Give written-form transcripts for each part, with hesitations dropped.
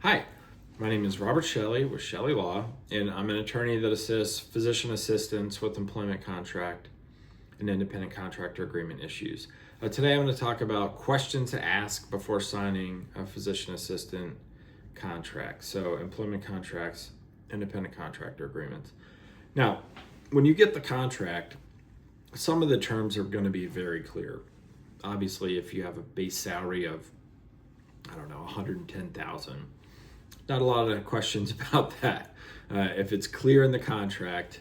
Hi, my name is Robert Chelle with Chelle Law, and I'm an attorney that assists physician assistants with employment contract and independent contractor agreement issues. Today I'm going to talk about questions to ask before signing a physician assistant contract. So employment contracts, independent contractor agreements. Now, when you get the contract, some of the terms are going to be very clear. Obviously, if you have a base salary of, 110,000, not a lot of questions about that. If it's clear in the contract,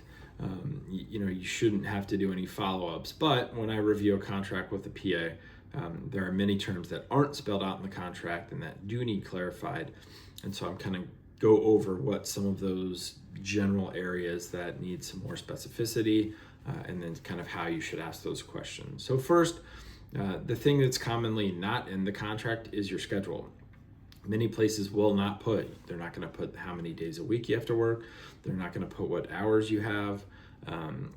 you shouldn't have to do any follow-ups. But when I review a contract with the PA, there are many terms that aren't spelled out in the contract and that do need clarified. And so I'm kind of go over what some of those general areas that need some more specificity, and then kind of how you should ask those questions. So first, the thing that's commonly not in the contract is your schedule. Many places will not put, they're not going to put how many days a week you have to work. They're not going to put what hours you have. And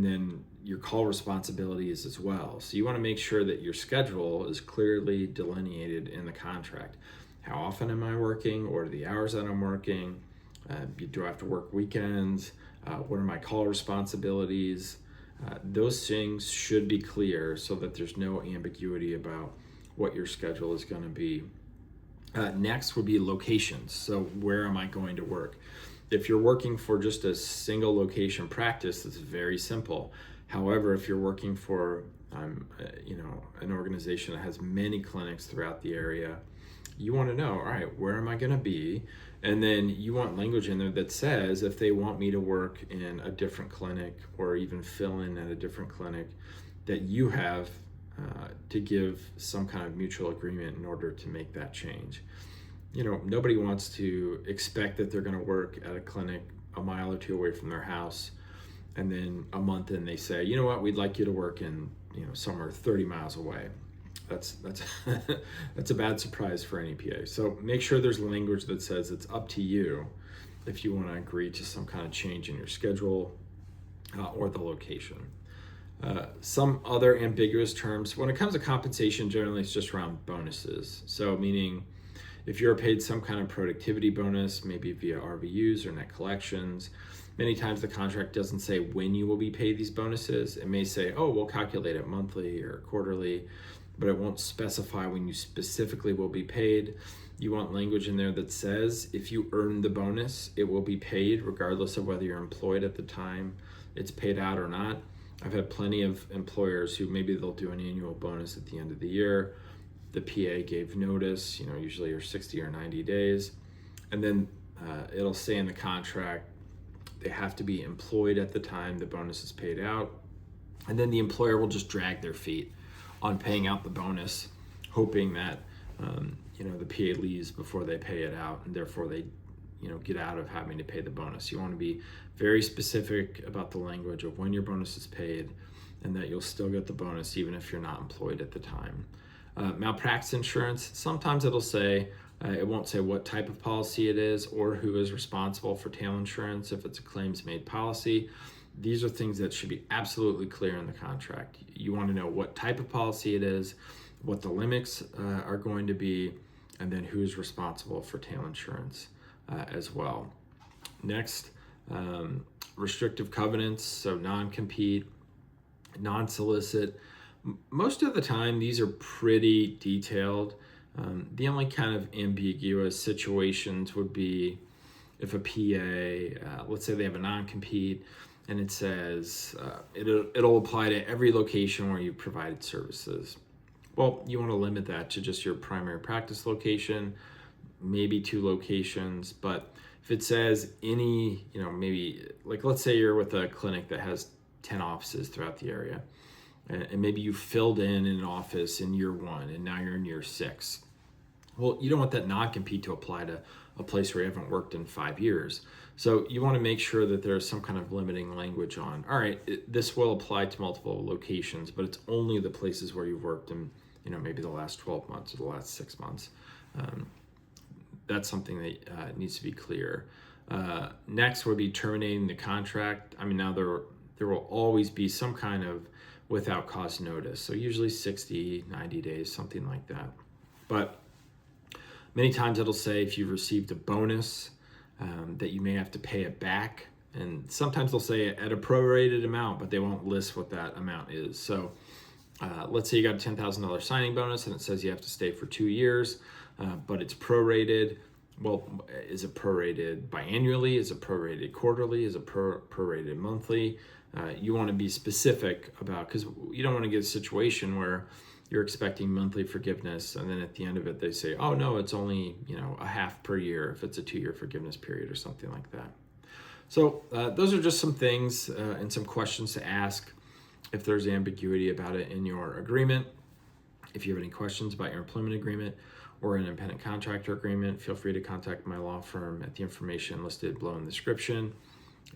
then your call responsibilities as well. So you want to make sure that your schedule is clearly delineated in the contract. How often am I working? What are the hours that I'm working? Do I have to work weekends? What are my call responsibilities? Those things should be clear so that there's no ambiguity about what your schedule is going to be. Next would be locations. So where am I going to work? If you're working for just a single location practice, it's very simple. However, if you're working for an organization that has many clinics throughout the area, you want to know, all right, where am I going to be? And then you want language in there that says if they want me to work in a different clinic or even fill in at a different clinic, that you have to give some kind of mutual agreement in order to make that change. Nobody wants to expect that they're going to work at a clinic a mile or two away from their house, and then a month in they say, you know what, we'd like you to work in somewhere 30 miles away. That's that's a bad surprise for any PA. So make sure there's language that says it's up to you if you want to agree to some kind of change in your schedule or the location. Some other ambiguous terms. When it comes to compensation, generally it's just around bonuses. So meaning if you're paid some kind of productivity bonus, maybe via RVUs or net collections, many times the contract doesn't say when you will be paid these bonuses. It may say, oh, we'll calculate it monthly or quarterly, but it won't specify when you specifically will be paid. You want language in there that says if you earn the bonus, it will be paid regardless of whether you're employed at the time it's paid out or not. I've had plenty of employers who maybe they'll do an annual bonus at the end of the year. The PA gave notice, usually are 60 or 90 days. And then it'll say in the contract, they have to be employed at the time the bonus is paid out. And then the employer will just drag their feet on paying out the bonus, hoping that, the PA leaves before they pay it out, and therefore they get out of having to pay the bonus. You want to be very specific about the language of when your bonus is paid and that you'll still get the bonus even if you're not employed at the time. Malpractice insurance, sometimes it'll say, it won't say what type of policy it is or who is responsible for tail insurance if it's a claims made policy. These are things that should be absolutely clear in the contract. You want to know what type of policy it is, what the limits are going to be, and then who is responsible for tail insurance as well. Next, restrictive covenants, so non-compete, non-solicit. Most of the time, these are pretty detailed. The only kind of ambiguous situations would be if a PA, let's say they have a non-compete, and it says it'll apply to every location where you've provided services. Well, you want to limit that to just your primary practice location, maybe 2 locations. But if it says any, maybe like let's say you're with a clinic that has 10 offices throughout the area, and maybe you filled in an office in year 1 and now you're in year 6. Well, you don't want that non-compete to apply to a place where you haven't worked in 5 years. So you want to make sure that there's some kind of limiting language on, all right, this will apply to multiple locations, but it's only the places where you've worked in, maybe the last 12 months or the last 6 months. That's something that needs to be clear. Next would be terminating the contract. Now there will always be some kind of without cause notice. So usually 60, 90 days, something like that. But Many times it'll say if you've received a bonus that you may have to pay it back. And sometimes they'll say at a prorated amount, but they won't list what that amount is. So let's say you got a $10,000 signing bonus and it says you have to stay for 2 years, but it's prorated. Well, is it prorated biannually? Is it prorated quarterly? Is it prorated monthly? You want to be specific about, because you don't want to get a situation where you're expecting monthly forgiveness and then at the end of it they say, oh no, it's only a half per year if it's a 2-year forgiveness period or something like that. So those are just some things and some questions to ask if there's ambiguity about it in your agreement. If you have any questions about your employment agreement or an independent contractor agreement, feel free to contact my law firm at the information listed below in the description.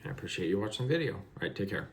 And I appreciate you watching the video. All right, take care.